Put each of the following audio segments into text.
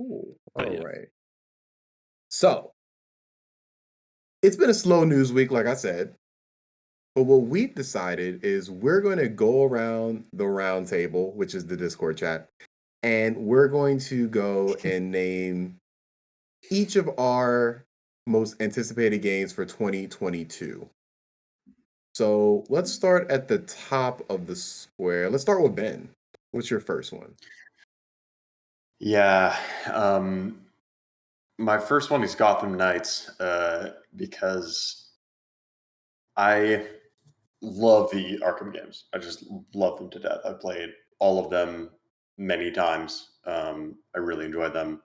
Cool. But All yeah. right. So it's been a slow news week, like I said. But what we've decided is we're going to go around the round table, which is the Discord chat, and we're going to go and name each of our most anticipated games for 2022. So let's start at the top of the square. Let's start with Ben. What's your first one? Yeah. My first one is Gotham Knights because I love the Arkham games. I just love them to death. I've played all of them many times. I really enjoyed them.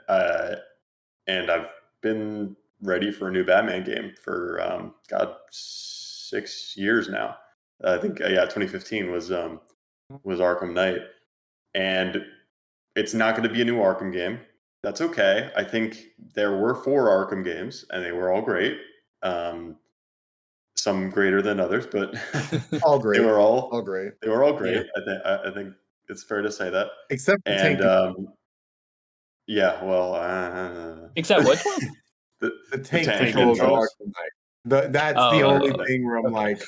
And I've been ready for a new Batman game for, 6 years now. I think, 2015 was Arkham Knight. And it's not going to be a new Arkham game. That's okay. I think there were 4 Arkham games, and they were all great. Some greater than others, but All great. they were all All great. they were all Yeah. great. I think it's fair to say that. Except for And Tank. yeah, well, Except which one? The tank tank controls of controls. Arkham Knight. That's Oh, the only okay. thing where I'm like,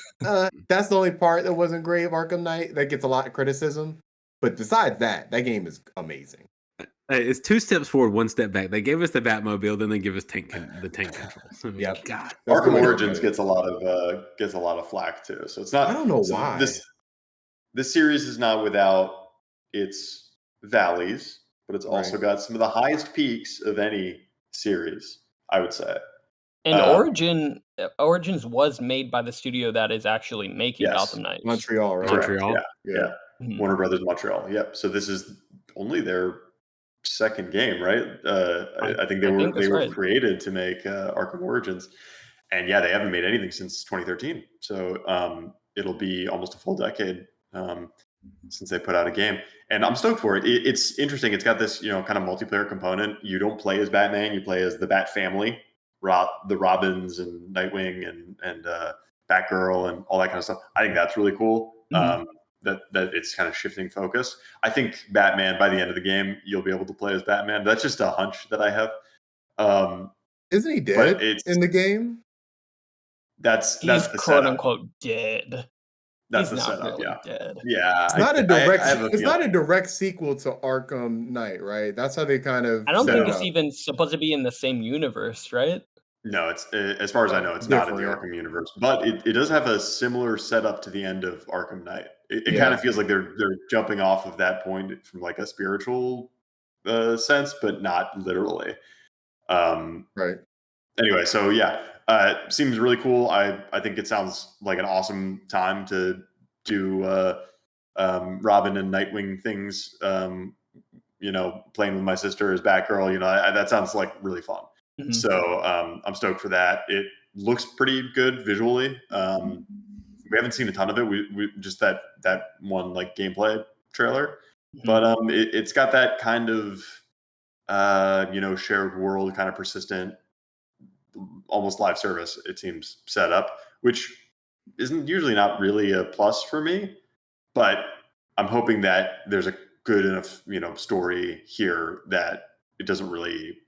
that's the only part that wasn't great of Arkham Knight that gets a lot of criticism. But besides that, that game is amazing. It's 2 steps forward, 1 step back. They gave us the Batmobile, then they give us the tank controls. I mean, Yep. God. That's the Arkham way to Origins put it. gets a lot of flack too. So it's not. I don't know so why. This series is not without its valleys, but it's also Right. got some of the highest peaks of any series, I would say. And Origins was made by the studio that is actually making Yes. Gotham Knights. Montreal, right? Correct. Montreal? Yeah. Mhm. Warner Brothers Montreal. Yep. So this is only their second game, right? I think they I think that's were right. created to make Arkham Origins, and yeah, they haven't made anything since 2013. So it'll be almost a full decade since they put out a game, and I'm stoked for it. It's interesting. It's got this kind of multiplayer component. You don't play as Batman; you play as the Bat family, the Robins and Nightwing and Batgirl and all that kind of stuff. I think that's really cool. Mhm. That it's kind of shifting focus. I think Batman, by the end of the game, you'll be able to play as Batman. That's just a hunch that I have. Isn't he But dead in the game? That's He's the quote setup. unquote dead. That's He's the not setup. really Yeah. dead. Yeah. It's not a direct. I have a It's not a feeling. direct sequel to Arkham Knight, right? That's how they kind of I don't set think it it's up. even supposed to be in the same universe, right? No, it's as far as I know, it's not in the Different. Arkham universe, but it does have a similar setup to the end of Arkham Knight. It Yeah. kind of feels like they're jumping off of that point from like a spiritual sense, but not literally. Right. Anyway, so yeah, seems really cool. I think it sounds like an awesome time to do Robin and Nightwing things. Playing with my sister as Batgirl. That sounds like really fun. Mhm. So I'm stoked for that. It looks pretty good visually. We haven't seen a ton of it. We just that one like gameplay trailer, Mhm. but it's got that kind of shared world, kind of persistent, almost live service. It seems set up, which isn't usually not really a plus for me, but I'm hoping that there's a good enough story here that it doesn't really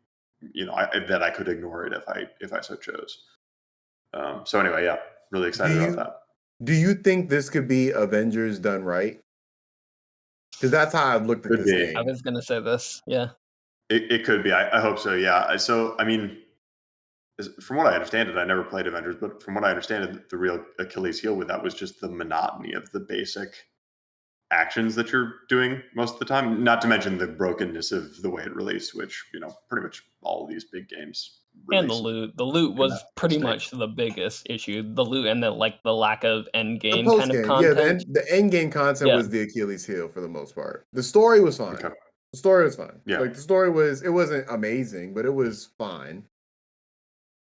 that I could ignore it if I so chose. So anyway, yeah, really excited about that. Do you think this could be Avengers done right? Because that's how I've looked at Could this be. game. I was gonna say this. Yeah. It could be. I hope so. Yeah. So I mean, from what I understand it, I never played Avengers, but from what I understand it, the real Achilles heel with that was just the monotony of the basic actions that you're doing most of the time. Not to mention the brokenness of the way it released, which pretty much all of these big games And the release. loot. The loot was pretty mistake. much the biggest issue. The loot and the lack of end The game post kind of game, yeah, content. the end game content Yeah. was the Achilles heel for the most part. The story was fine. Okay. The story was fine. Yeah. Like the story was, it wasn't amazing, but it was fine.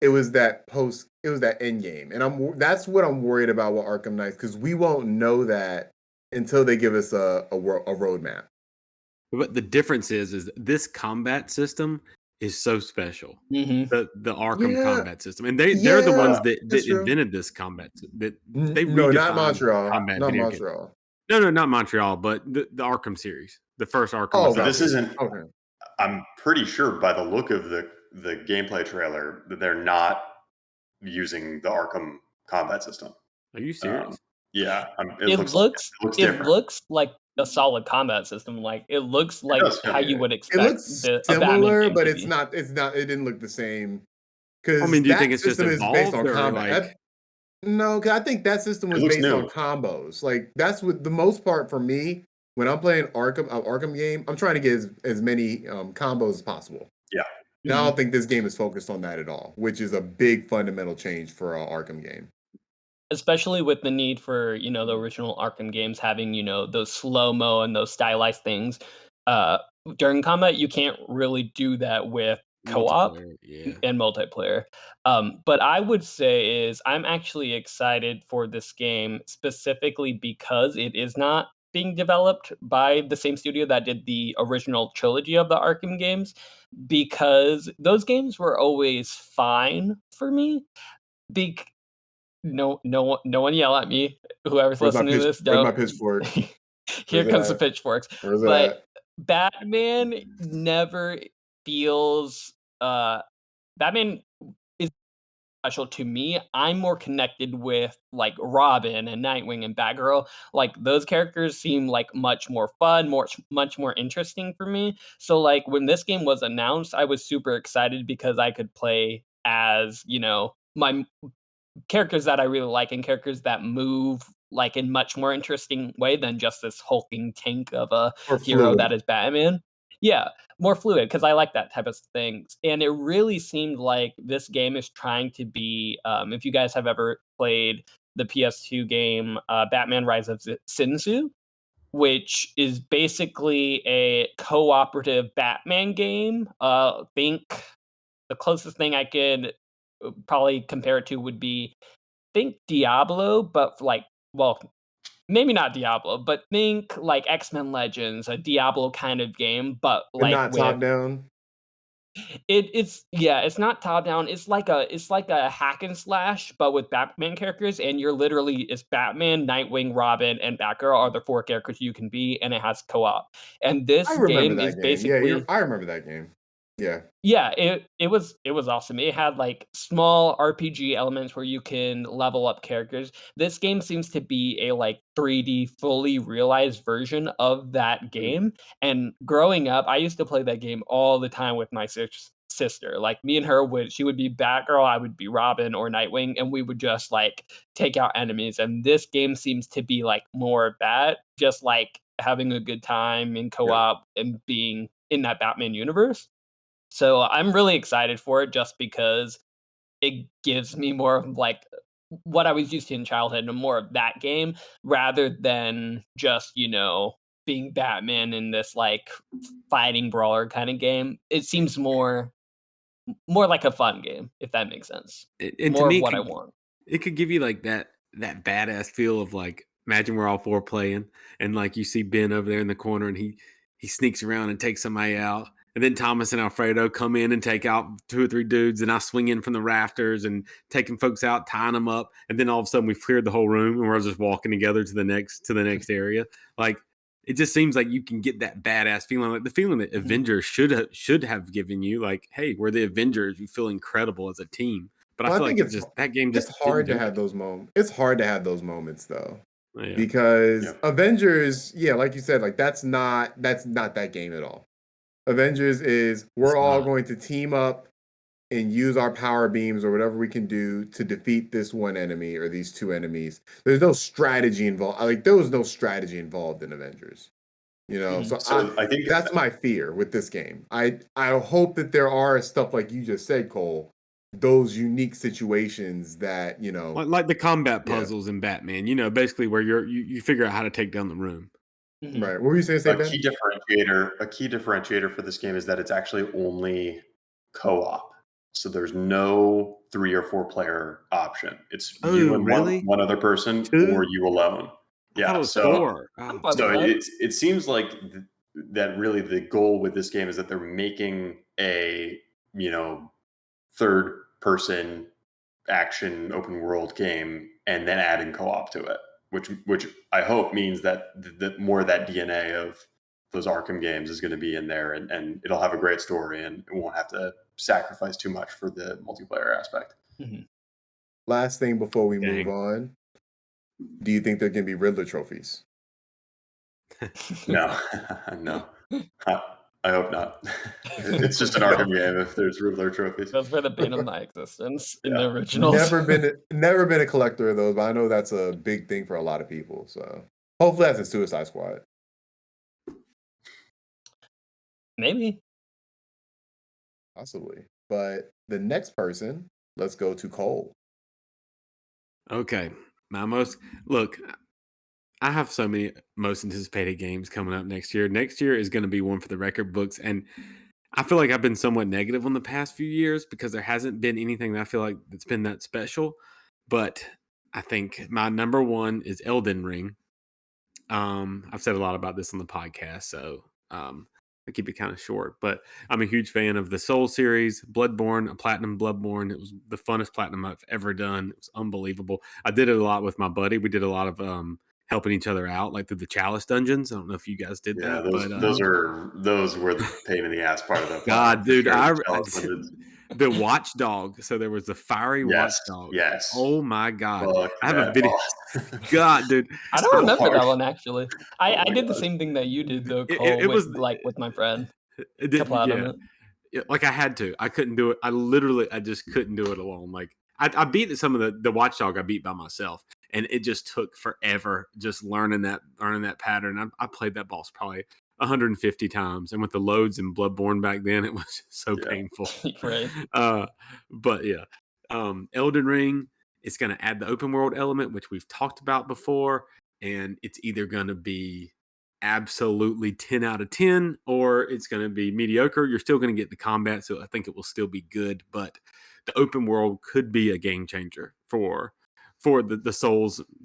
It was that end game, and that's what I'm worried about with Arkham Knights, because we won't know that until they give us a roadmap. But the difference is this combat system is so special. Mhm. The Arkham Yeah. combat system, and they're the ones that that's true. invented this combat. That they No, redefined not Montreal. combat. Not video game. Montreal. No, not Montreal, but the Arkham series, the first Arkham. Oh, So this gotcha. isn't. Okay. I'm pretty sure by the look of the gameplay trailer that they're not using the Arkham combat system. Are you serious? Yeah, it It looks it different. looks like a solid combat system. Like it looks It like does, how you yeah. would It expect looks a Batman similar, game but to it's be. not. It's not. It didn't look the same I because mean, do you think that it's just system is based evolved on or combat. like? No, 'cause I think that system It was looks based new. on combos. Like that's what the most part for me when I'm playing Arkham game. I'm trying to get as many combos as possible. Yeah. And I Mhm. don't think this game is focused on that at all, which is a big fundamental change for an Arkham game. Especially with the need for, the original Arkham games having, those slow-mo and those stylized things, uh, during combat, you can't really do that with co-op Multiplayer, yeah. and multiplayer. But I would say is I'm actually excited for this game specifically because it is not being developed by the same studio that did the original trilogy of the Arkham games, because those games were always fine for me. Bec no one yell at me. Whoever's Where's my listening to pitch? this, Where's my don't. pitchfork? Here Where's it comes the at? pitchforks. Where's it But at? Batman never feels, Batman is special to me. I'm more connected with, like, Robin and Nightwing and Batgirl. Like, those characters seem, like, much more fun, much more interesting for me. So, like, when this game was announced, I was super excited because I could play as, my characters that I really like and characters that move like in much more interesting way than just this hulking tank of a Or hero fluid? that is Batman. Yeah, more fluid because I like that type of things. And it really seemed like this game is trying to be. If you guys have ever played the PS2 game Batman: Rise of Sinsu, which is basically a cooperative Batman game. Think the closest thing I could probably compare it to would be think Diablo, but like, well, maybe not Diablo, but think like X-Men Legends, a Diablo kind of game, but But like not with top down? it's not top down. It's like a hack and slash, but with Batman characters, and you're literally it's Batman, Nightwing, Robin, and Batgirl are the four characters you can be, and it has co-op. And I this remember game is that game. Yeah, basically I remember that game. Yeah. yeah, it was awesome. It had like small RPG elements where you can level up characters. This game seems to be a like 3D fully realized version of that Mm. game. And growing up, I used to play that game all the time with my sister. Like me and her would she would be Batgirl, I would be Robin or Nightwing, and we would just like take out enemies. And this game seems to be like more of that, just like having a good time in Yeah. co-op and being in that Batman universe. So I'm really excited for it just because it gives me more of like what I was used to in childhood and more of that game rather than just, being Batman in this like fighting brawler kind of game. It seems more like a fun game, if that makes sense. And to More of me, what I want. it could give you like that badass feel of like imagine we're all four playing and like you see Ben over there in the corner and he sneaks around and takes somebody out. And then Thomas and Alfredo come in and take out two or three dudes, and I swing in from the rafters and taking folks out, tying them up, and then all of a sudden we've cleared the whole room and we're just walking together to the next area. Like it just seems like you can get that badass feeling, like the feeling that Mhm. Avengers should have given you. Like, hey, we're the Avengers. You feel incredible as a team. But I Well, I feel think like that game it's just didn't hard to do have it. those moments. It's hard to have those moments though. Yeah, Because Yeah. Avengers, yeah, like you said, like that's not that game at all. Avengers is it's we're all not. going to team up and use our power beams or whatever we can do to defeat this one enemy or these two enemies. There's no strategy involved. Like there was no strategy involved in Avengers. Mhm. So I So I think that's my fear with this game. I hope that there are stuff like you just said, Cole, those unique situations that, Like the combat yeah. puzzles in Batman. You know, basically where you figure out how to take down the room. Mhm. Right. What were you saying, say, Ben? a key differentiator for this game is that it's actually only co-op. So there's no 3 or 4 player option. It's you Oh, and really? one other person or Two? you alone. I thought it Yeah. was So four. I'm Oh, fine with so that. it seems like that really the goal with this game is that they're making a, third person action open world game and then adding co-op to it, which I hope means that more of that DNA of those Arkham games is going to be in there, and it'll have a great story, and it won't have to sacrifice too much for the multiplayer aspect. Mhm. Last thing before we move Dang. on, do you think there can be Riddler trophies? No, no, I hope not. It's just an Arkham game if there's Riddler trophies. Those were the bane of my existence in the Yeah. originals. Never been a collector of those, but I know that's a big thing for a lot of people. So hopefully that's in Suicide Squad. Maybe. Possibly. But the next person, let's go to Cole. Okay. Look, I have so many most anticipated games coming up next year. Next year is going to be one for the record books. And I feel like I've been somewhat negative on the past few years because there hasn't been anything that I feel like that's been that special. But I think my number one is Elden Ring. I've said a lot about this on the podcast, so I keep it kind of short. But I'm a huge fan of the Soul series, Bloodborne, a platinum Bloodborne. It was the funnest platinum I've ever done. It was unbelievable. I did it a lot with my buddy. We did a lot of helping each other out, like through the chalice dungeons. I don't know if you guys did Yeah, that, but those were the pain in the ass part of that. God, dude, The the watchdog. So there was the fiery watchdog. yes. Oh my God, Fuck I have a that video. boss. God, dude, I don't So remember hard. that one actually. I my did the God. same thing that you did though, It- Cole, it was- with my friend. it did, Couple out on yeah. it. Yeah, like I had to. I couldn't do it. I just couldn't do it alone. Like I beat some of the watchdog I beat by myself, and it just took forever just learning that pattern. I played that boss probably 150 times, and with the loads in Bloodborne back then, it was just so Yeah. painful. Right. But yeah, Elden Ring is going to add the open world element, which we've talked about before, and it's either going to be absolutely 10 out of 10 or it's going to be mediocre. You're still going to get the combat, so I think it will still be good, but the open world could be a game changer for the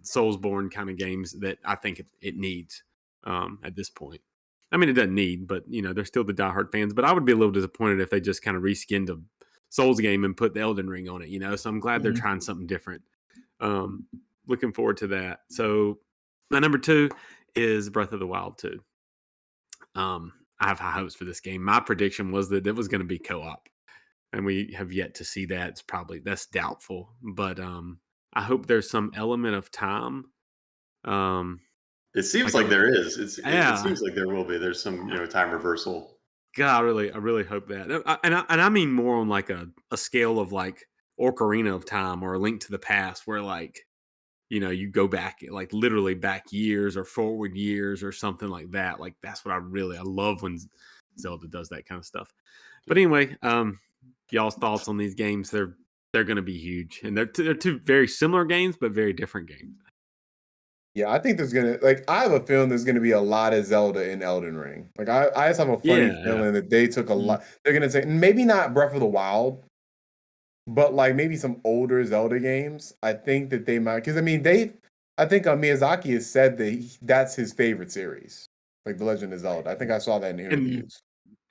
Soulsborne kind of games that I think it needs at this point. I mean, it doesn't need, but they're still the diehard fans. But I would be a little disappointed if they just kind of reskinned a Souls game and put the Elden Ring on it. So I'm glad they're Mhm. trying something different. Looking forward to that. So my number 2 is Breath of the Wild 2. I have high hopes for this game. My prediction was that it was going to be co-op, and we have yet to see that. That's doubtful, but I hope there's some element of time. It seems Like like there is. It Yeah. seems like there will be. There's some time reversal. God, I really hope that. And I mean more on like a scale of like Ocarina of Time or A Link to the Past, where like you go back like literally back years or forward years or something like that. Like that's what I love when Zelda does that kind of stuff. But anyway, y'all's thoughts on these games? They're going to be huge, and they're two very similar games, but very different games. Yeah, I think I have a feeling there's gonna be a lot of Zelda in Elden Ring. Like I just have a funny Yeah. feeling that they took a Mhm. lot. They're gonna take maybe not Breath of the Wild, but like maybe some older Zelda games. I think that they might, because I mean I think Miyazaki has said that that's his favorite series, like The Legend of Zelda. I think I saw that in interviews.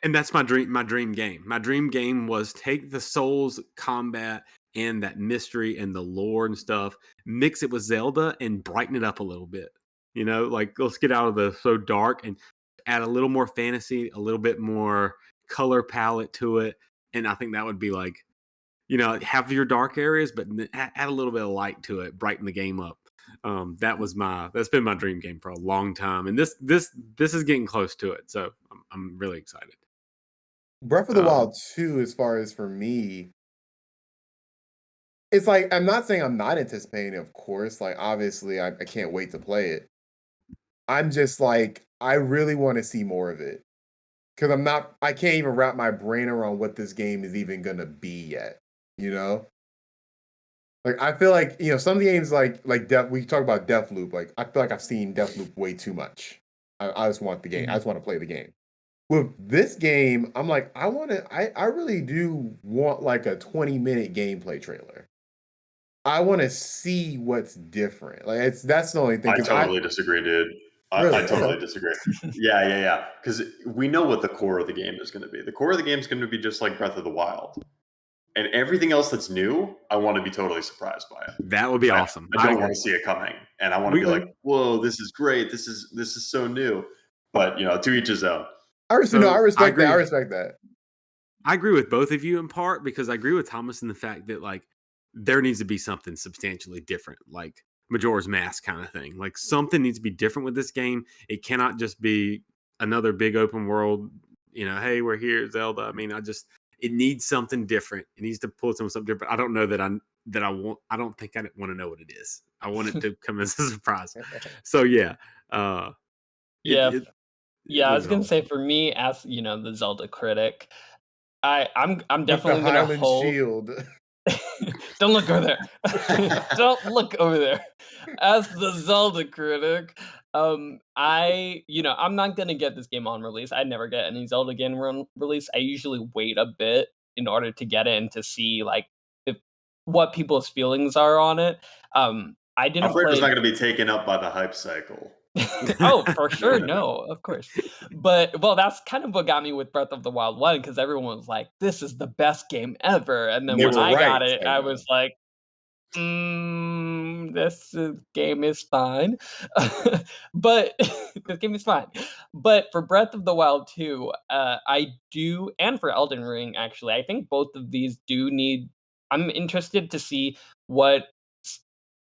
And that's my dream game. My dream game was take the Souls combat and that mystery and the lore and stuff, mix it with Zelda and brighten it up a little bit. Like let's get out of the so dark and add a little more fantasy, a little bit more color palette to it. And I think that would be like, have your dark areas, but add a little bit of light to it, brighten the game up. That's been my dream game for a long time, and this is getting close to it. So I'm really excited. Breath of the Wild 2, as far as for me, it's like I'm not saying I'm not anticipating, of course. Like obviously I can't wait to play it. I'm just like, I really want to see more of it. Because I can't even wrap my brain around what this game is even gonna be yet. Like I feel like, some games we talk about Deathloop, like I feel like I've seen Deathloop way too much. I just want the game. I just want to play the game. With this game, I'm like, I really do want like a 20-minute gameplay trailer. I want to see what's different. Like that's the only thing. I totally disagree, dude. Really? I totally disagree. Yeah. Because we know what the core of the game is going to be. The core of the game is going to be just like Breath of the Wild. And everything else that's new, I want to be totally surprised by it. That would be awesome. I don't want to see it coming, and I want to be like, "Whoa, this is great! This is so new." But to each his own. I respect that. I agree. respect that. I agree with both of you in part because I agree with Thomas in the fact that like there needs to be something substantially different, like Majora's Mask kind of thing. Like something needs to be different with this game. It cannot just be another big open world. Hey, we're here, Zelda. I mean, it needs something different. It needs to pull something different. I don't know that I want. I don't think I want to know what it is. I want it to come as a surprise. So yeah, Yeah, it yeah. I was leave it gonna on. say for me, as the Zelda critic, I'm With the definitely gonna Highland hold. Shield. Don't look over there. Don't look over there. As the Zelda critic, I'm not gonna get this game on release. I never get any Zelda game release. I usually wait a bit in order to get it and to see like if what people's feelings are on it. I didn't Alfredo's not play. going to be taken up by the hype cycle. Oh, for sure, no, of course. But well, that's kind of what got me with Breath of the Wild 1 because everyone was like, "This is the best game ever," and then They when were I right. got it, I was like, game is fine. But this game is fine. But for Breath of the Wild 2, I do, and for Elden Ring, actually, I think both of these do need. I'm interested to see what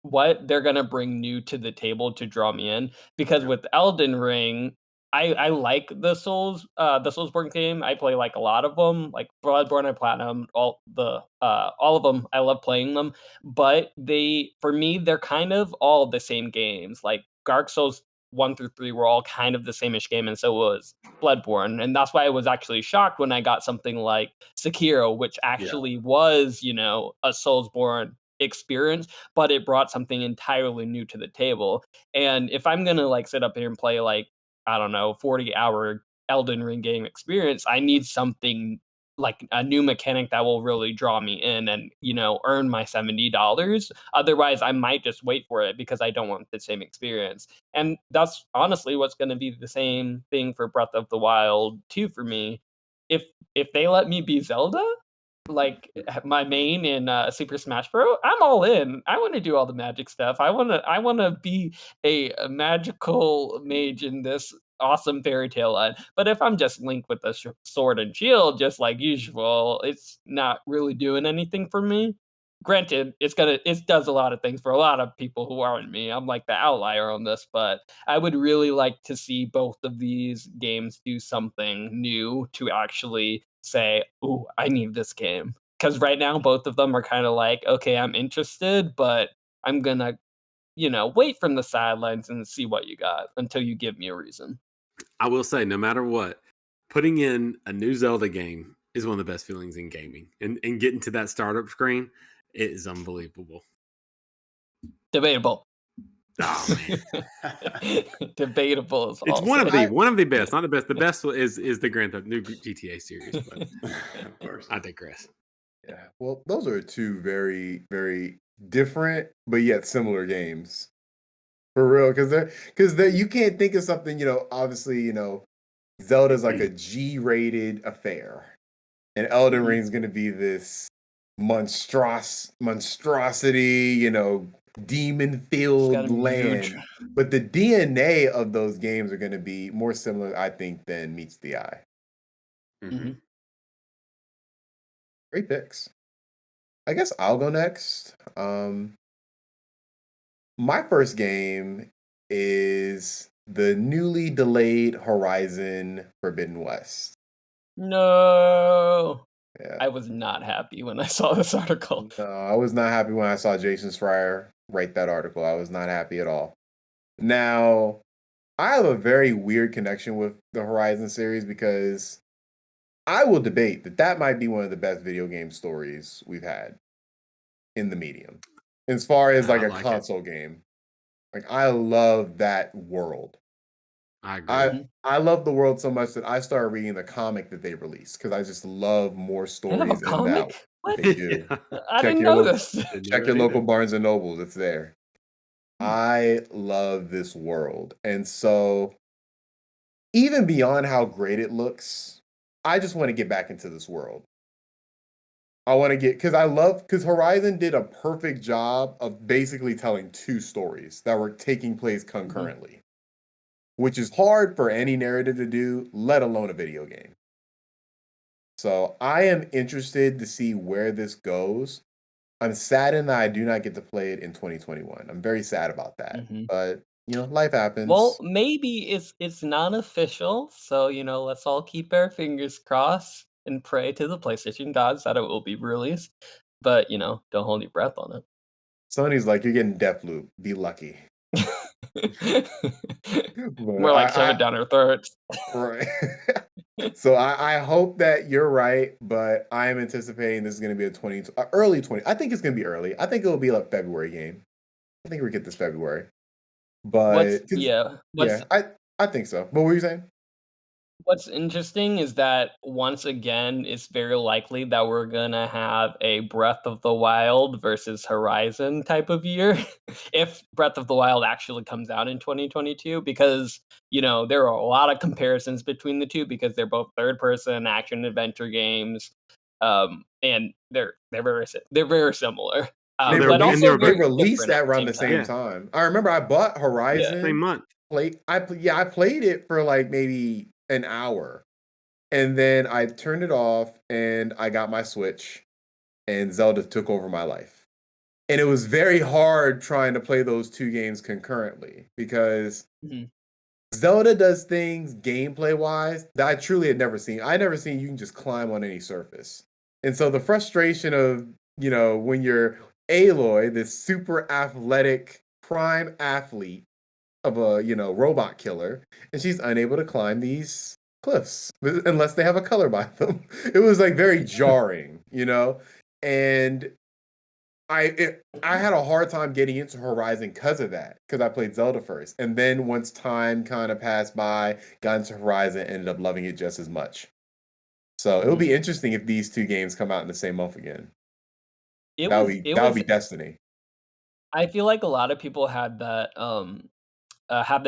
what they're gonna bring new to the table to draw me in. Because Yeah. with Elden Ring, I like the Soulsborne game. I play like a lot of them, like Bloodborne and Platinum, all of them. I love playing them, but for me they're kind of all the same games. Like Dark Souls 1 through 3 were all kind of the same-ish game, and so was Bloodborne. And that's why I was actually shocked when I got something like Sekiro, which actually was, a Soulsborne experience, but it brought something entirely new to the table. And if I'm gonna like sit up here and play like, I don't know, 40-hour Elden Ring game experience, I need something like a new mechanic that will really draw me in and, earn my $70. Otherwise, I might just wait for it because I don't want the same experience. And that's honestly what's going to be the same thing for Breath of the Wild 2 for me. If if they let me be Zelda, like my main in Super Smash Bros. I'm all in. I want to do all the magic stuff. I want to be a magical mage in this awesome fairy tale line. But if I'm just Link with a sword and shield, just like usual, it's not really doing anything for me. Granted, it does a lot of things for a lot of people who aren't me. I'm like the outlier on this, but I would really like to see both of these games do something new to actually say, "Ooh, I need this game." Because right now, both of them are kind of like, "Okay, I'm interested, but I'm gonna, wait from the sidelines and see what you got until you give me a reason." I will say, no matter what, putting in a new Zelda game is one of the best feelings in gaming. And getting to that startup screen, it is unbelievable. Debatable. Oh man. Debatable is It's all say. one of the best, not the best. The best is the new GTA series, but Of course. I digress. Yeah. Well, those are two very, very different but yet similar games. For real, because you can't think of something, obviously, Zelda's like a G-rated affair. And Elden Mhm. Ring's gonna be this monstrosity, It's demon-filled gotta be huge. land. But the DNA of those games are gonna be more similar, I think, than meets the eye. Mhm. Great picks. I guess I'll go next. My first game is the newly delayed Horizon Forbidden West. No. Yeah. I was not happy when I saw this article. No, I was not happy when I saw Jason Schreier write that article. I was not happy at all. Now, I have a very weird connection with the Horizon series because I will debate that might be one of the best video game stories we've had in the medium. As far as like I a like it. console game. Like I love that world. I agree. I Mhm. I love the world so much that I started reading the comic that they released because I just love more They have a stories in that. comic? What? They do. Yeah. I Check didn't your know local this. Didn't know check your that local either. Barnes and Nobles. It's there. Hmm. I love this world. And so even beyond how great it looks, I just want to get back into this world. I want to get because Horizon did a perfect job of basically telling two stories that were taking place Mhm. concurrently. which is hard for any narrative to do, let alone a video game. So I am interested to see where this goes. I'm saddened that I do not get to play it in 2021. I'm very sad about that. Hmm. But, life Well, happens. maybe it's not official, so let's all keep our fingers crossed and pray to the PlayStation gods that it will be released. But don't hold your breath on Sony's like, you're getting Deathloop. Be lucky. it. But More like shove it down our throats. right. So I hope that you're right, but I am anticipating this is going to be early 20. I think it's going to be early. I think it'll be like February game. I think we get this February. What's But yeah, what's yeah, I think so. What were you saying? What's interesting is that once again, it's very likely that we're gonna have a Breath of the Wild versus Horizon type of year if Breath of the Wild actually comes out in 2022, because there are a lot of comparisons between the two because they're both third person action adventure games, and they're very similar, They but and released also they're they very released different at that the around same the time. same yeah, time. I remember I bought Yeah. same Horizon. month. I played it for like maybe an hour, and then I turned it off, and I got my Switch, and Zelda took over my life. And it was very hard trying to play those two games concurrently because Mhm. Zelda does things gameplay wise that I truly had never seen. I never seen you can just climb on any surface. And so the frustration of, when you're Aloy, this super athletic prime athlete of a, robot killer, and she's unable to climb these cliffs unless they have a color by them. It was like very jarring. And I had a hard time getting into Horizon because of that, because I played Zelda first. And then once time kind of passed by, got into Horizon, ended up loving it just as much. So it'll Mhm. be interesting if these two games come out in the same month again. It That would was be it that would was be destiny. I feel like a lot of people had that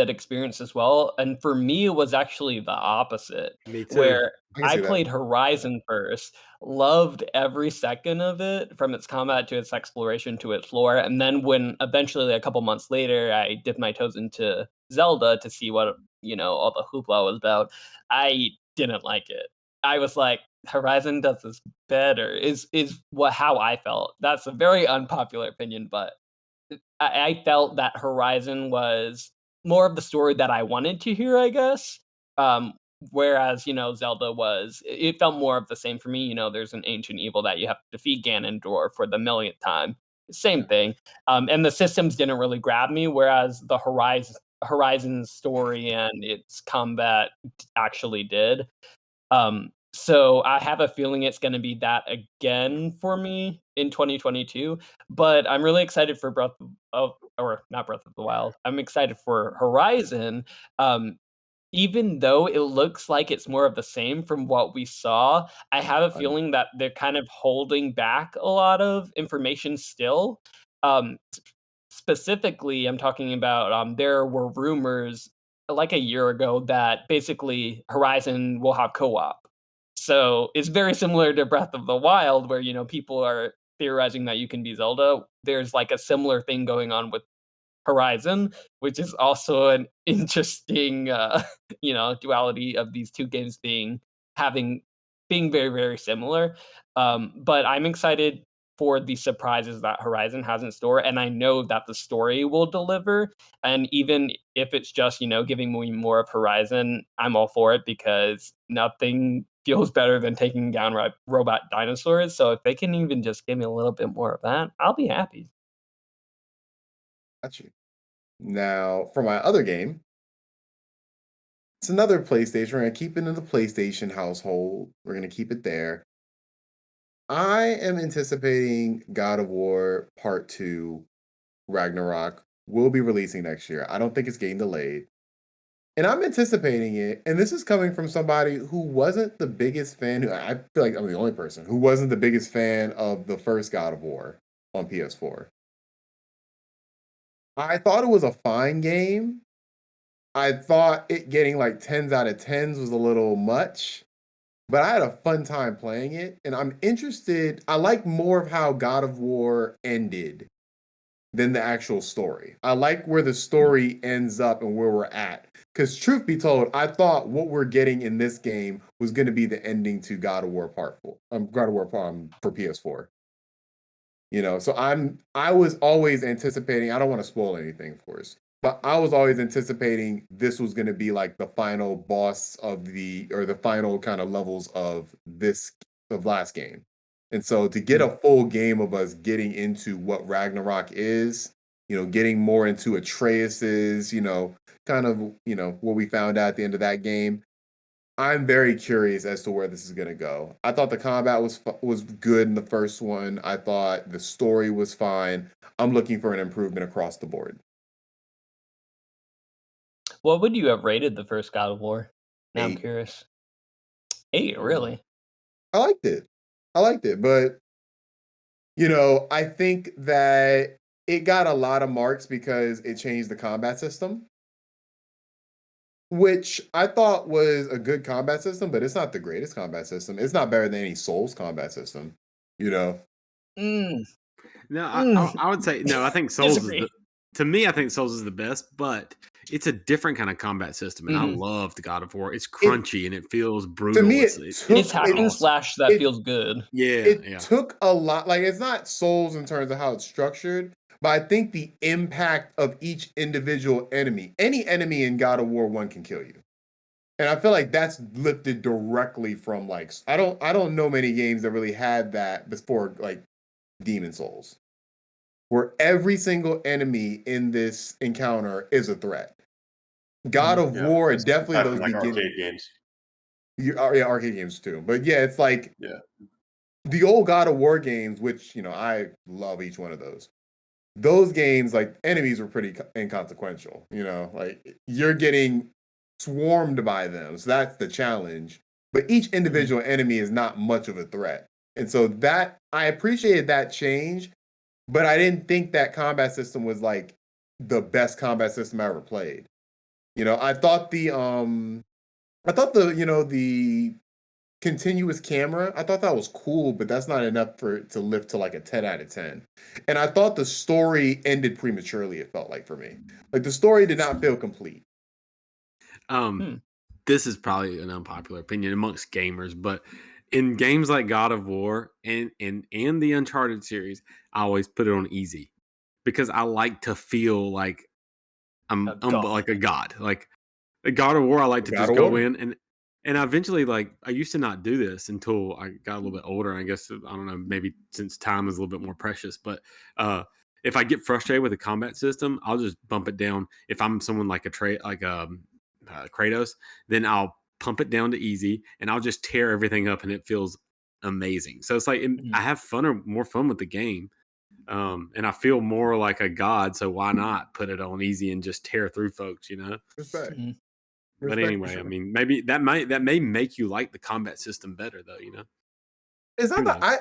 experience as well, and for me, it was actually the opposite, Me too. where I can I see that. played Horizon first, loved every second of it, from its combat to its exploration to its lore, and then when eventually, a couple months later, I dipped my toes into Zelda to see what, all the hoopla was about, I didn't like it. I was like, "Horizon does this better," is how I felt. That's a very unpopular opinion, but I felt that Horizon was more of the story that I wanted to hear, I guess. Um, Whereas, Zelda it felt more of the same for me. There's an ancient evil that you have to defeat Ganondorf for the millionth time. Same Yeah. thing. And the systems didn't really grab me, whereas the Horizon story and its combat actually did. So I have a feeling it's gonna be that again for me in 2022, but I'm really excited for Breath of or not Breath of the Wild. I'm excited for Horizon, um, even though it looks like it's more of the same from what we saw. I have a Un- feeling that they're kind of holding back a lot of information still. Specifically, I'm talking about, there were rumors like a year ago that basically Horizon will have co-op. So it's very similar to Breath of the Wild, where people are theorizing that you can be Zelda. There's like a similar thing going on with Horizon, which is also an interesting, duality of these two games having being very, very similar. But I'm excited for the surprises that Horizon has in store, and I know that the story will deliver. And even if it's just giving me more of Horizon, I'm all for it because nothing feels better than taking down robot dinosaurs. So if they can even just give me a little bit more of that, I'll be happy. Got you. Now, for my other game, it's another PlayStation. We're gonna keep it in the PlayStation household. We're gonna keep it there. I am anticipating God of War Part 2 Ragnarok will be releasing next year. I don't think it's getting delayed. And I'm anticipating it. And this is coming from somebody who wasn't the biggest fan. I feel like I'm the only person who wasn't the biggest fan of the first God of War on PS4. I thought it was a fine game. I thought it getting like 10s out of 10s was a little much, but I had a fun time playing it. And I'm interested. I like more of how God of War ended than the actual story. I like where the story ends up and where we're at. Because truth be told, I thought what we're getting in this game was going to be the ending to God of War Part 4, God of War for PS4. So I was always anticipating. I don't want to spoil anything, of course, but I was always anticipating this was going to be like the final boss or the final kind of levels of last game. And so to get a full game of us getting into what Ragnarok is, getting more into Atreus's, kind of, what we found out at the end of that game. I'm very curious as to where this is going to go. I thought the combat was good in the first one. I thought the story was fine. I'm looking for an improvement across the board. What would you have rated the first God of War? Now I'm 8. curious. 8, really? I liked it, but I think that it got a lot of marks because it changed the combat system, which I thought was a good combat system, but it's not the greatest combat system. It's not better than any Souls combat system, you know. Mm, No, mm. I would say no. I think Souls is to me. I think Souls is the best, but it's a different kind of combat system, and I loved God of War. It's crunchy and it feels brutal. To me, it's hack and slash that feels good. Yeah, it took a lot. Like, it's not Souls in terms of how it's structured, but I think the impact of each individual enemy, any enemy in God of War 1 can kill you. And I feel like that's lifted directly from like I don't know many games that really had that before, like Demon Souls, where every single enemy in this encounter is a threat. God of War, definitely those like arcade games. Yeah, arcade games too. But yeah, it's like Yeah. the old God of War games, which I love each one of those. Those games, like, enemies were pretty inconsequential. Like, you're getting swarmed by them, so that's the challenge. But each individual enemy is not much of a threat, and so that I appreciated that change, but I didn't think that combat system was like the best combat system I ever played. I thought the continuous camera, I thought that was cool, but that's not enough for it to lift to like a 10 out of 10. And I thought the story ended prematurely, it felt like, for me. Like, the story did not feel complete. This is probably an unpopular opinion amongst gamers, but in games like God of War and the Uncharted series, I always put it on easy because I like to feel like I'm like a god. Like a God of War, I like to just go in and I eventually, like, I used to not do this until I got a little bit older. I guess, I don't know, maybe since time is a little bit more precious, but if I get frustrated with the combat system, I'll just bump it down. If I'm someone like Kratos, then I'll pump it down to easy and I'll just tear everything up and it feels amazing. So it's like I have more fun with the game. And I feel more like a god, so why not put it on easy and just tear through folks, Respect. But anyway, sure. I mean, maybe that may make you like the combat system better, though. It's not that I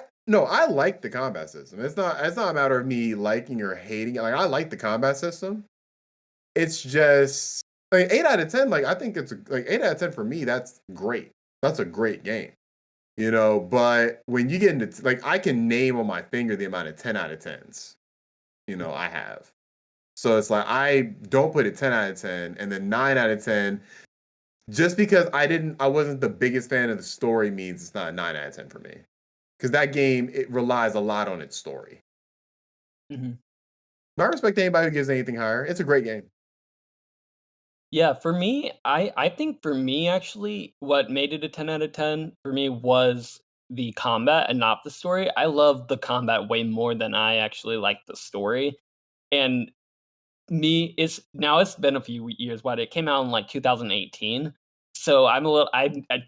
like the combat system. It's not a matter of me liking or hating it. Like, I like the combat system. It's just, like, 8 out of 10. Like, I think it's like 8 out of 10 for me. That's great. That's a great game. But when you get into, like, I can name on my finger the amount of 10 out of 10s, I have. So it's like, I don't put it 10 out of 10, and then 9 out of 10, just because I wasn't the biggest fan of the story means it's not a 9 out of 10 for me. Because that game, it relies a lot on its story. But I respect anybody who gives anything higher. It's a great game. Yeah, for me, I think for me, actually, what made it a 10 out of 10 for me was the combat and not the story. I love the combat way more than I actually like the story. And it's been a few years, but it came out in like 2018. So I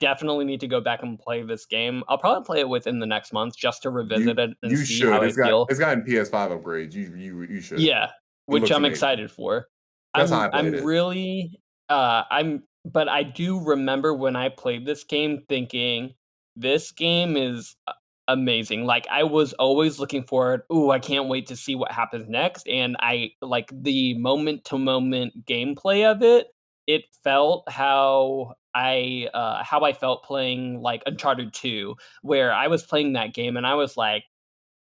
definitely need to go back and play this game. I'll probably play it within the next month just to revisit it and You see how should. I feel. It's gotten PS5 upgrades. You should. Yeah, It which looks I'm amazing. excited for. That's how I played I'm it. really but I do remember when I played this game thinking this game is amazing. Like, I was always looking forward, "Ooh, I can't wait to see what happens next." And I like the moment to moment gameplay of it. It felt how I felt playing like Uncharted 2, where I was playing that game and I was like,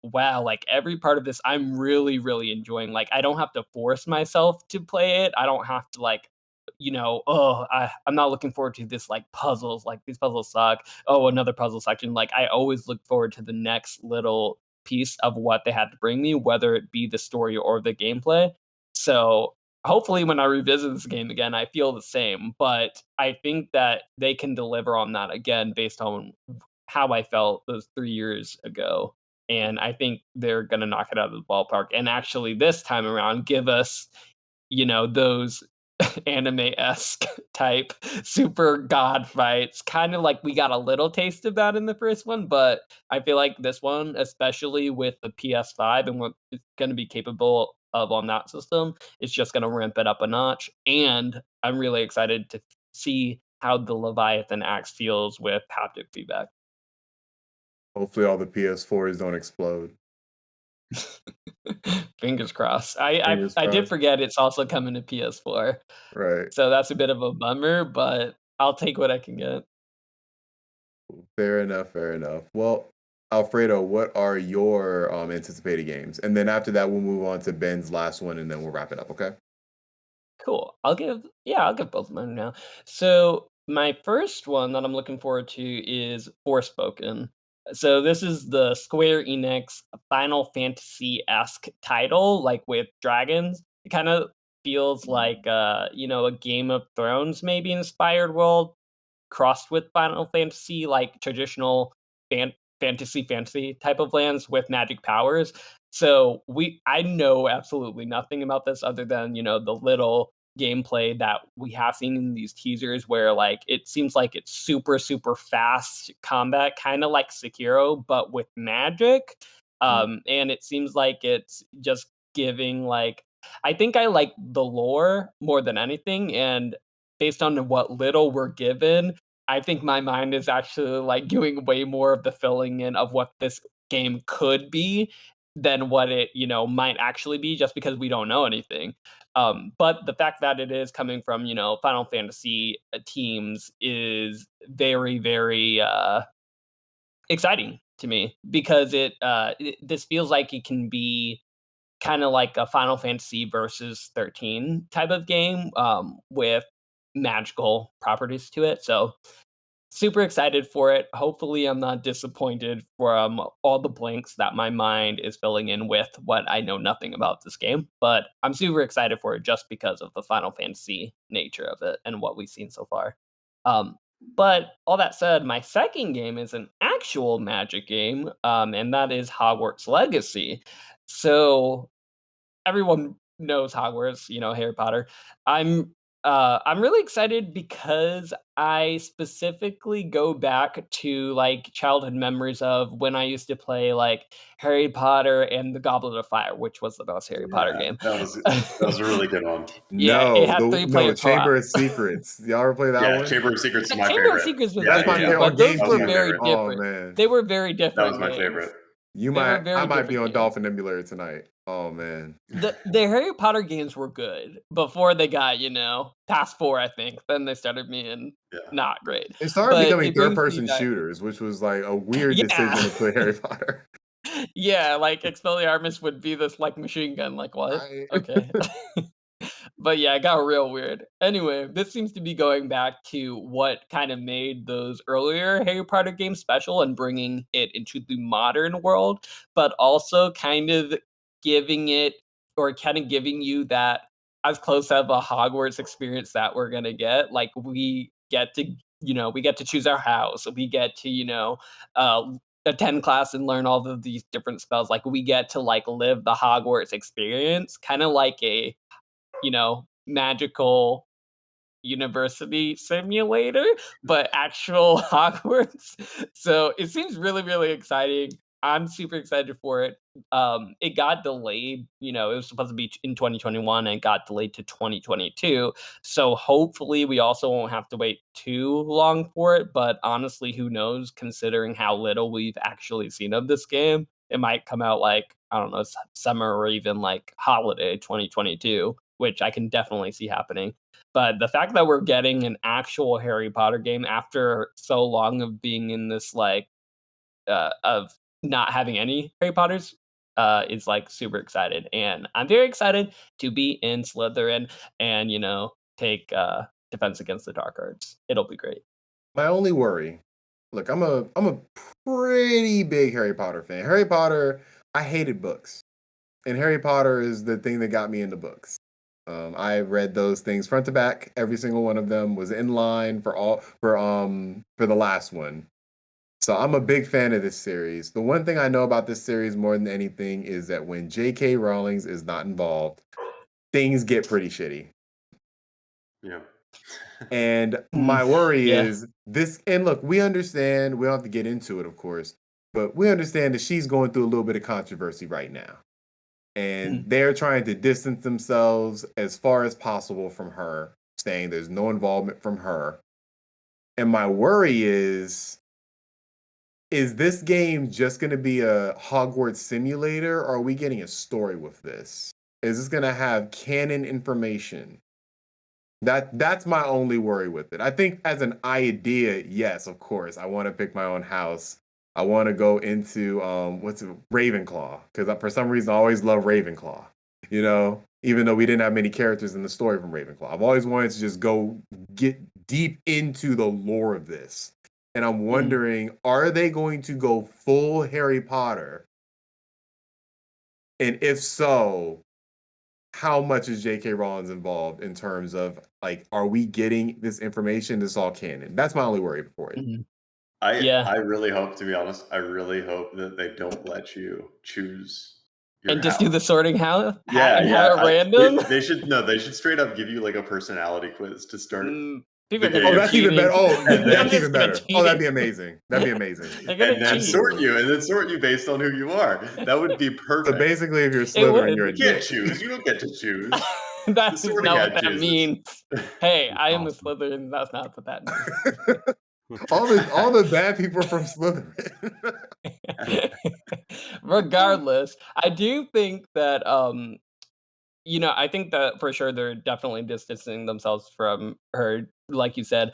wow, like every part of this I'm really, really enjoying. Like I don't have to force myself to play it. I don't have to like, I'm not looking forward to this like puzzles. Like these puzzles suck. Oh, another puzzle section. Like I always look forward to the next little piece of what they had to bring me, whether it be the story or the gameplay. So hopefully when I revisit this game again, I feel the same. But I think that they can deliver on that again based on how I felt those 3 years ago. And I think they're gonna knock it out of the ballpark. And actually this time around give us, those anime-esque type super god fights, kind of like we got a little taste of that in the first one, but I feel like this one, especially with the PS5 and what it's going to be capable of on that system, it's just going to ramp it up a notch. And I'm really excited to see how the Leviathan axe feels with haptic feedback. Hopefully, all the PS4s don't explode. Fingers crossed. I, I Fingers I did crossed. forget it's also coming to PS4, Right. so that's a bit of a bummer, but I'll take what I can get. Fair enough. Fair enough. Well, Alfredo, what are your anticipated games? And then after that, we'll move on to Ben's last one, and then we'll wrap it up. Okay. Cool. I'll give both of mine now. So my first one that I'm looking forward to is Forspoken. So this is the Square Enix Final Fantasy-esque title, like with dragons. It kind of feels like a Game of Thrones maybe inspired world, crossed with Final Fantasy, like traditional fantasy type of lands with magic powers. So I know absolutely nothing about this other than, the little gameplay that we have seen in these teasers where like it seems like it's super, super fast combat, kind of like Sekiro, but with magic. Mm. And it seems like it's just giving like I think I like the lore more than anything. And based on what little we're given, I think my mind is actually like doing way more of the filling in of what this game could be than what it, might actually be just because we don't know anything. But the fact that it is coming from, Final Fantasy teams is very, very exciting to me because this feels like it can be kind of like a Final Fantasy versus 13 type of game with magical properties to it. So super excited for it. Hopefully, I'm not disappointed from all the blanks that my mind is filling in with what I know nothing about this game. But I'm super excited for it just because of the Final Fantasy nature of it and what we've seen so far. But all that said, my second game is an actual Magic game, and that is Hogwarts Legacy. So everyone knows Hogwarts, Harry Potter. I'm really excited because I specifically go back to like childhood memories of when I used to play like Harry Potter and the Goblet of Fire, which was the best Harry Potter Yeah, game. that was a really good one. Yeah, it No, had the three no player co-op. Chamber of Secrets. Y'all ever play that Yeah, one? Chamber of Secrets is Yeah, my Chamber of favorite. Secrets was Yeah, That's good my yeah, too, favorite yeah. on but those That was were my GameCube. very favorite. Oh different. man, They were very That was different my games. favorite. They were very I might be different on games. Dolphin Emulator tonight. Oh man, The Harry Potter games were good before they got, past 4, I think. Then they started being Yeah. not great. it started But becoming it third brings me person back. shooters, which was like a weird Yeah. decision to put Harry Potter. Yeah, like Expelliarmus would be this like machine gun, like what? I Okay. But yeah, it got real weird. Anyway, this seems to be going back to what kind of made those earlier Harry Potter games special and bringing it into the modern world, but also kind of giving it or kind of giving you that as close of a Hogwarts experience that we're gonna get. Like we get to choose our house. We get to, uh, attend class and learn all of these different spells. Like we get to like live the Hogwarts experience, kind of like a magical university simulator, but actual Hogwarts. So it seems really, really exciting. I'm super excited for it. It got delayed. It was supposed to be in 2021 and got delayed to 2022. So hopefully we also won't have to wait too long for it. But honestly, who knows? Considering how little we've actually seen of this game, it might come out like I don't know, summer or even like holiday 2022, which I can definitely see happening. But the fact that we're getting an actual Harry Potter game after so long of being in this like of not having any Harry Potters is like super excited, and I'm very excited to be in Slytherin and take Defense Against the Dark Arts. It'll be great. My only worry, look, I'm a pretty big Harry Potter fan. Harry Potter, I hated books, and Harry Potter is the thing that got me into books. I read those things front to back. Every single one of them was in line for the last one. So I'm a big fan of this series. The one thing I know about this series more than anything is that when J.K. Rowling is not involved, things get pretty shitty. Yeah. And my worry Yeah. is this. And look, we understand. We don't have to get into it, of course, but we understand that she's going through a little bit of controversy right now. And they're trying to distance themselves as far as possible from her, saying there's no involvement from her. And my worry is this game just going to be a Hogwarts simulator, or are we getting a story with this? Is this going to have canon information? That's my only worry with it. I think as an idea, yes, of course, I want to pick my own house. I want to go into Ravenclaw, because for some reason I always love Ravenclaw. Even though we didn't have many characters in the story from Ravenclaw, I've always wanted to just go get deep into the lore of this. And I'm wondering, are they going to go full Harry Potter? And if so, how much is J.K. Rowling involved in terms of, like, are we getting this information that's all canon? That's my only worry for it. I really hope, to be honest, I really hope that they don't let you choose your And just house. do the sorting hat Yeah, and yeah. have it random. They should straight up give you like a personality quiz to start. People are the gonna game. Oh, that's even better. Oh, And then- that's even better. Oh, that'd be amazing. That'd be amazing. They're gonna And then cheat. sort you based on who you are. That would be perfect. So basically, if you're would. Slytherin, you're a You can't dick. choose. You don't get to choose. That is sorting not hat what that chooses. means. Hey, That's I am a awesome. Slytherin. That's not what that means. all the bad people are from Slytherin. Regardless, I do think that I think that for sure they're definitely distancing themselves from her, like you said.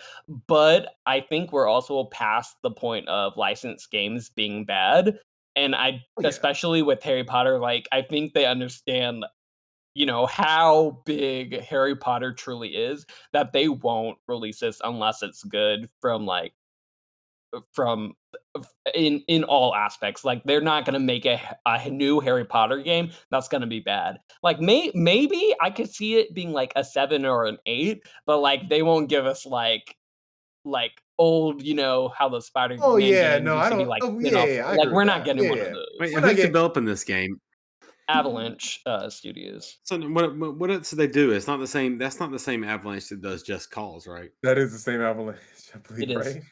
But I think we're also past the point of licensed games being bad. And especially with Harry Potter, like I think they understand, how big Harry Potter truly is, that they won't release this unless it's good from in all aspects. Like they're not gonna make a new Harry Potter game that's gonna be bad. Like maybe I could see it being like a 7 or an 8, but like they won't give us like old, how the Spider-Man Oh yeah, games no, used I to be don't. like Oh spin-off. yeah, I Like agree we're with not that. getting Yeah, one of yeah. those. Wait, We're and not who's getting- developing this game? Avalanche Studios. So what else do they do? It's not the same. That's not the same Avalanche that does Just Cause, right? That is the same Avalanche, I believe, It is. right?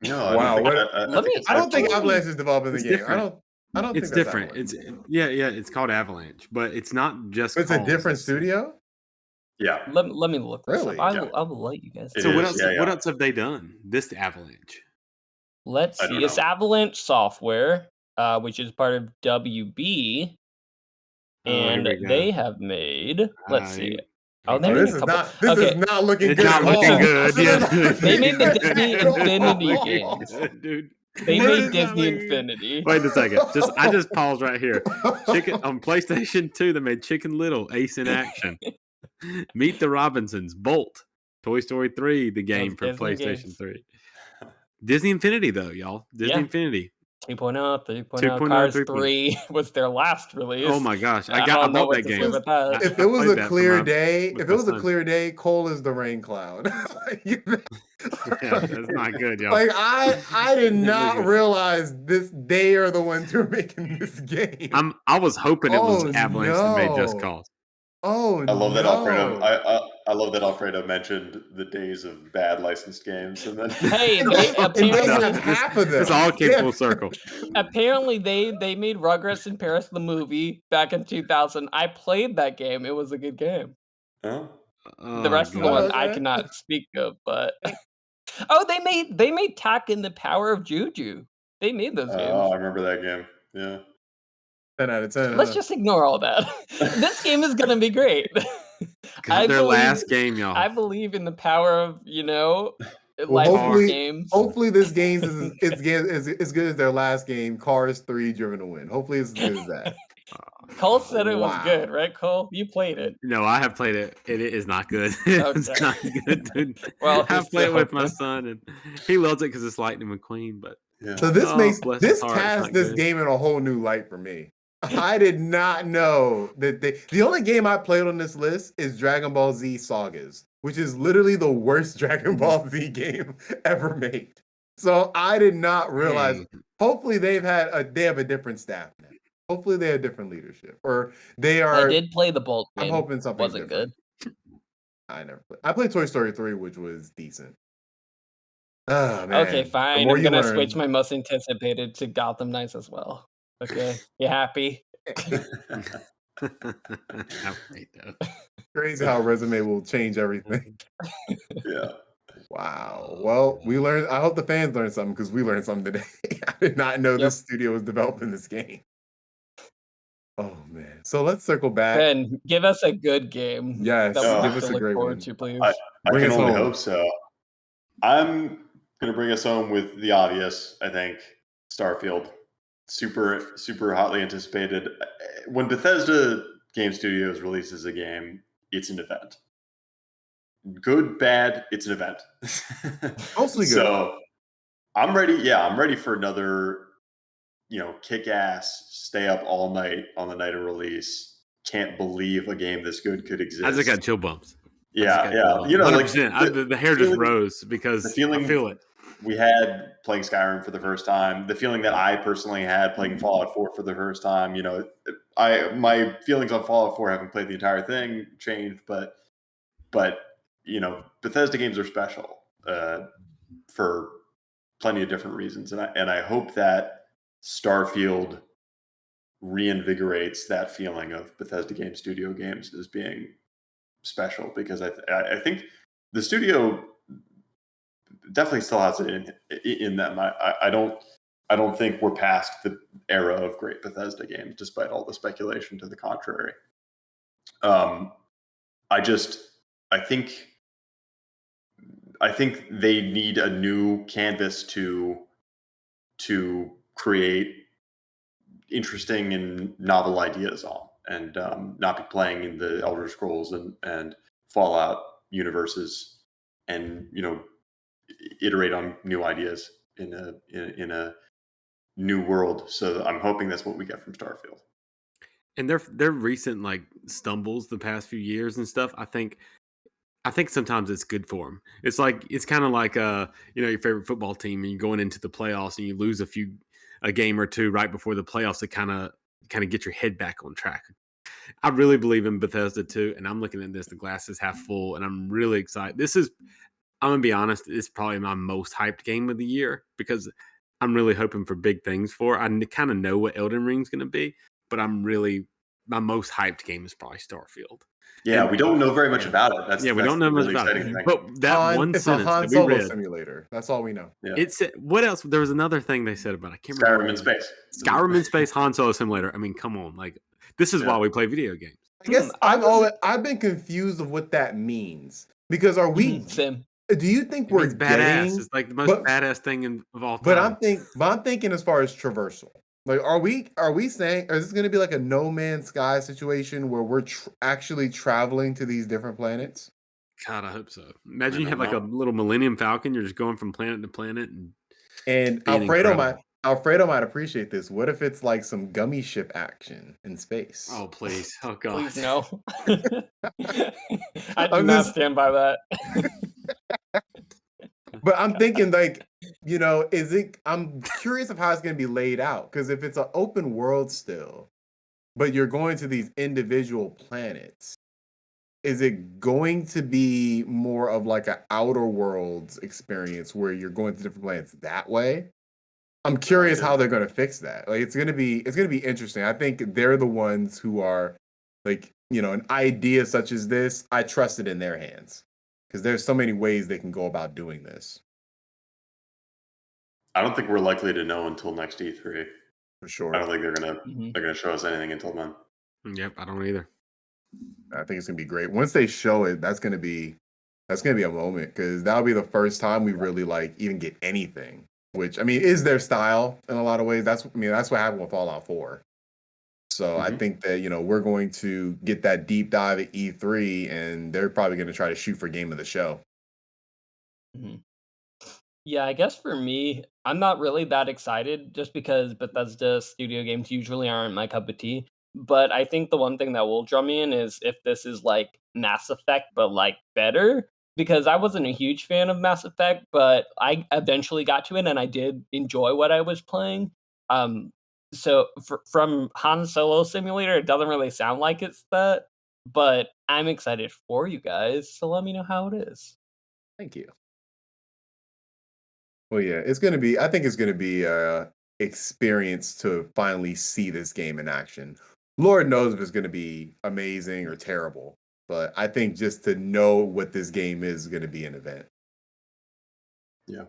No, Wow, what- I don't think Avalanche. Avalanche is developing the It's game. different. I don't It's think that's different. Avalanche. It's it's called Avalanche, but it's not just. It's a Cause. different It's- studio. Let me look this Really? up. Yeah. I will let you guys. It So what is, else? yeah, What yeah. else have they done? This Avalanche. Let's I see. don't It's know. Avalanche Software, which is part of WB, Oh, here and we go. they have made. Let's see. Oh, they Oh, made this a is couple. not. This Okay. is not looking It's good. not at looking all. good. This is Yeah. not looking They made the good Disney at all. Infinity Looking games. good, dude. They What made is Disney looking good? Infinity. Wait a second. I just paused right here. Chicken on PlayStation 2. They made Chicken Little, Ace in Action, Meet the Robinsons, Bolt, Toy Story 3, the game for Disney PlayStation games. 3. Disney Infinity though, y'all. Disney Yeah. Infinity. 2.0, 3.0, 2.0, Cars 3.0. 3 was their last release. Oh my gosh. I don't know bought what that to game. say with that. If I it was played a that for clear my- day, with if my it was a son. clear day, Cole is the rain cloud. Yeah, that's not good, y'all. Like I did not good. realize they are the ones who are making this game. I was hoping it was Oh, Avalanche that made Just no. Cause. Oh, I love that no. Alfredo. I love that Alfredo mentioned the days of bad licensed games, and then Hey, they And they apparently have half of them. This all came Yeah. full circle. apparently they made Rugrats in Paris the movie back in 2000. I played that game. It was a good game. Huh? The rest of the ones I Okay. cannot speak of, but oh, they made Tak and the Power of Juju. They made those Oh, games. I remember that game. Yeah. 10 out of 10. Let's just ignore all that. This game is gonna be great. God, their last game, y'all. I believe in the power of Well, life of hopefully, games. hopefully this game is as good as their last game, Cars 3: Driven to Win. Hopefully it's as good as that. Cole said it was good, Wow. right, Cole? You played it. No, I have played it. It is not good. It's Okay. not good, dude. Well, I here's play to it with my hoping. son, and he loves it because it's Lightning McQueen. But Yeah. So this oh, bless his this heart, it's casts not this good. game in a whole new light for me. I did not know that the only game I played on this list is Dragon Ball Z Sagas, which is literally the worst Dragon Ball Z game ever made. So I did not realize. Dang. Hopefully they have a different staff now. Hopefully they have different leadership, or they I are. did play the Bolt I'm game. hoping something's Wasn't different. good. I played Toy Story 3, which was decent. Oh man. Okay, The fine. more I'm you gonna learn. switch my most anticipated to Gotham Knights as well. Okay, you happy? I hate that. Crazy how a resume will change everything. Yeah. Wow. Well, we learned. I hope the fans learned something because we learned something today. I did not know Yep. this studio was developing this game. Oh man. So let's circle back. Ben, give us a good game Yes, that we give have us to a look great forward one. to, please. I Bring can us only home. hope so. I'm gonna bring us home with the obvious. I think Starfield, super hotly anticipated. When Bethesda Game Studios releases a game, it's an event. Good, bad, it's an event. Mostly good. So I'm ready. Yeah, I'm ready for another, kick-ass, stay up all night on the night of release. Can't believe a game this good could exist. I just got chill bumps. Yeah. 100%. The hair just feeling- rose the because I feeling feel it. we had playing Skyrim for the first time, the feeling that I personally had playing Fallout 4 for the first time. My feelings on Fallout 4, having played the entire thing, changed, but Bethesda games are special for plenty of different reasons, and I hope that Starfield reinvigorates that feeling of Bethesda Game Studio games as being special, because I think the studio definitely still has it in them. I don't think we're past the era of great Bethesda games, despite all the speculation to the contrary. I think they need a new canvas to create interesting and novel ideas on, and not be playing in the Elder Scrolls and Fallout universes, and iterate on new ideas in a new world. So I'm hoping that's what we get from Starfield. And their recent stumbles the past few years and stuff, I think sometimes it's good for them. It's kind of like your favorite football team, and you're going into the playoffs and you lose a game or two right before the playoffs to kind of get your head back on track. I really believe in Bethesda too, and I'm looking at this, the glass is half full, and I'm really excited. I'm gonna be honest, it's probably my most hyped game of the year, because I'm really hoping for big things for it. I kind of know what Elden Ring's gonna be, but my most hyped game is probably Starfield. Yeah, And we don't know very much about it. we don't know much really about exciting it. thing. But that one It's a sentence Han that we Solo read, simulator. That's all we know. Yeah. it said, what else? There was another thing they said about it. I can't remember. Skyrim in space. Skyrim in space, Han Solo simulator. I mean, come on, this is why we play video games. I guess I've been confused of what that means, because Same. do you think It we're means badass. It's the most badass thing of all time. But I'm thinking as far as traversal. Are we saying, is this going to be like a No Man's Sky situation where we're actually traveling to these different planets? God, I hope so. Imagine you have a little Millennium Falcon. You're just going from planet to planet, and Alfredo might appreciate this. What if it's like some gummy ship action in space? Oh please! Oh god! Please no. I do not stand by that. But I'm thinking I'm curious of how it's going to be laid out, because if it's an open world still, but you're going to these individual planets, is it going to be more of like an outer worlds experience where you're going to different planets that way? I'm curious how they're going to fix that. It's going to be interesting. I think they're the ones who are an idea such as this, I trust it in their hands, because there's so many ways they can go about doing this. I don't think we're likely to know until next E3. For sure. I don't think they're gonna show us anything until then. Yep, I don't either. I think it's gonna be great. Once they show it, that's gonna be That's gonna be a moment because that'll be the first time we really like even get anything. Which I mean is their style in a lot of ways. That's what happened with Fallout 4. So I Mhm. think that we're going to get that deep dive at E3, and they're probably going to try to shoot for game of the show. Mhm. Yeah, I guess for me, I'm not really that excited just because Bethesda studio games usually aren't my cup of tea. But I think the one thing that will draw me in is if this is like Mass Effect, but like better. Because I wasn't a huge fan of Mass Effect, but I eventually got to it and I did enjoy what I was playing. Um, so from Han Solo Simulator, it doesn't really sound like it's that, but I'm excited for you guys. So let me know how it is. Thank you. Well, yeah, it's going to be. I think it's going to be a experience to finally see this game in action. Lord knows if it's going to be amazing or terrible, but I think just to know what this game is going to be an event. Yeah.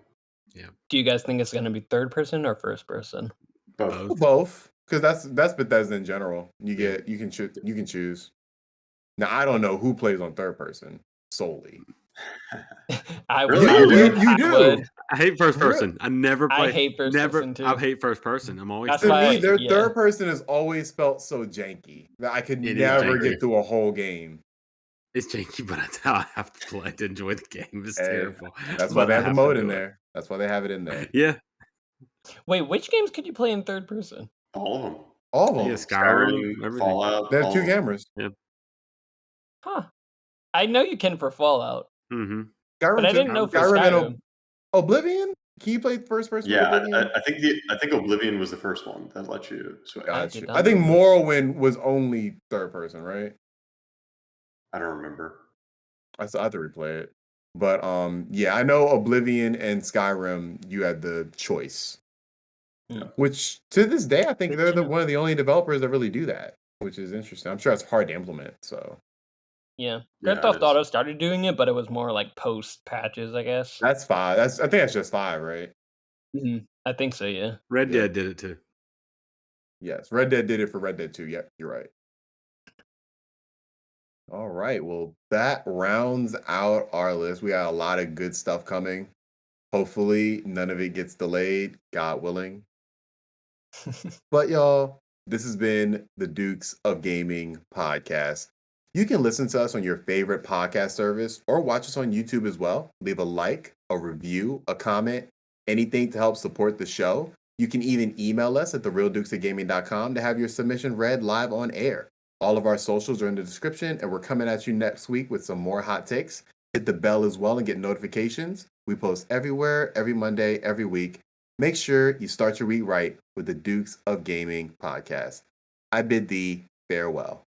Do you guys think it's gonna be third person or first person? Both. Both, because that's Bethesda in general. Yeah. You can choose. Now I don't know who plays on third person solely. I Really? I You would. do? You I do. would. I hate first Re- person. I never I play. hate first Never. person I too. hate first person. I'm always That's To third me, why, person. their yeah. third person has always felt so janky that I could It is never janky. get through a whole game. It's janky, but that's how I have to play to enjoy the game. It's Hey, terrible, that's why but they I have the have to mode in do it. there. That's why they have it in there. Yeah, Wait, which games could you play in third person? All of them. All of yeah. them. Skyrim, Skyrim, everything. Fallout, They have all two of them. cameras. Yeah. Huh. I know you can for Fallout, Mm-hmm. but Skyrim I 2, didn't know for Skyrim and Skyrim. Oblivion. Can you play first person with Yeah, Oblivion? I think Oblivion was the first one that let you switch. I Got did you. not I think know this. Morrowind was only third person, right? I don't remember. I still have to replay it. But yeah, I know Oblivion and Skyrim, you had the choice. Hmm. Which to this day, I think Good they're to know. one of the only developers that really do that, which is interesting. I'm sure it's hard to implement. So Yeah. Grand Yeah, it Theft is. Auto started doing it, but it was more like post patches, I guess. that's five. I think that's just five, right? I think so, yeah. Red Yeah. Dead did it too. Yes. Red Dead did it for Red Dead 2. Yep, you're right. All right. Well, that rounds out our list. We got a lot of good stuff coming. Hopefully, none of it gets delayed, God willing. But y'all, this has been the Dukes of Gaming podcast. You can listen to us on your favorite podcast service or watch us on YouTube as well. Leave a like, a review, a comment, anything to help support the show. You can even email us at therealdukesofgaming.com to have your submission read live on air. All of our socials are in the description, and we're coming at you next week with some more hot takes. Hit the bell as well and get notifications. We post everywhere, every Monday, every week. Make sure you start your week right with the Dukes of Gaming podcast. I bid thee farewell.